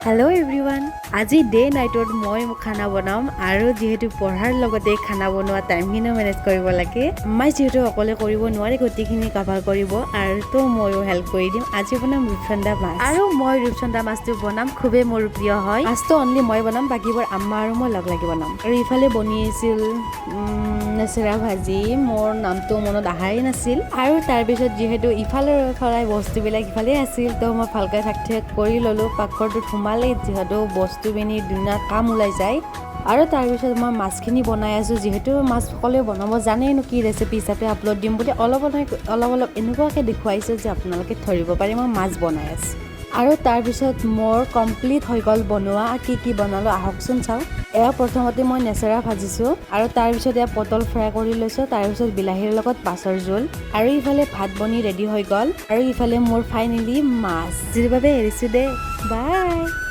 hello everyone আজি day নাইটত মই খানা বনাম আৰু যেহেতু পঢ়াৰ লগতে খানা বনোৱা টাইমখিনি মেনেজ কৰিব লাগে মই যেহেতু অকলে কৰিব নোৱাৰে গতিখিনি কভাৰ কৰিব আৰু তো ময়ো হেল্প কৰি দিম আজি বনাম ৰূপচন্দা মাছ আৰু মই ৰূপচন্দা মাছটো বনাম খুবেই মোৰ প্ৰিয় হয় মাছটো অনলি মই বনাম বাকিবোৰ আম্মা আৰু মই লগ লাগি বনাম আৰু ইফালে বনি আছিল নেচেৰা ভাজি মোৰ নামটো মনত আহাই নাছিল আৰু তাৰপিছত যেহেতু ইফালৰ ফৰাই বস্তুবিলাক ইফালে আছিল তো মই ভালকৈ ঠাক কৰি ল'লোঁ পাকঘৰটোত সোমালে যিহেতু বস্তু বিনি দুনা কাম ওলাই যায় আৰু তাৰপিছত মই মাছখিনি বনাই আছোঁ যেহেতু মাছ সকলোৱে বনাব জানেনো কি ৰেচিপি হিচাপে আপলোড দিম বুলি অলপ এনেকুৱাকৈ দেখুৱাইছোঁ যে আপোনালোকে ধৰিব পাৰি মই মাছ বনাই আছোঁ আৰু তাৰপিছত মোৰ কমপ্লিট হৈ গ'ল বনোৱা কি বনালোঁ আহকচোন চাওঁ এয়া প্ৰথমতে মই নেচেৰা ভাজিছোঁ আৰু তাৰপিছত এয়া পটল ফ্ৰাই কৰি লৈছোঁ তাৰপিছত বিলাহীৰ লগত মাছৰ জোল আৰু ইফালে ভাত বনি ৰেডি হৈ গ'ল আৰু ইফালে মোৰ ফাইনেলি মাছ যিৰ বাবে এৰিছোঁ দে বাই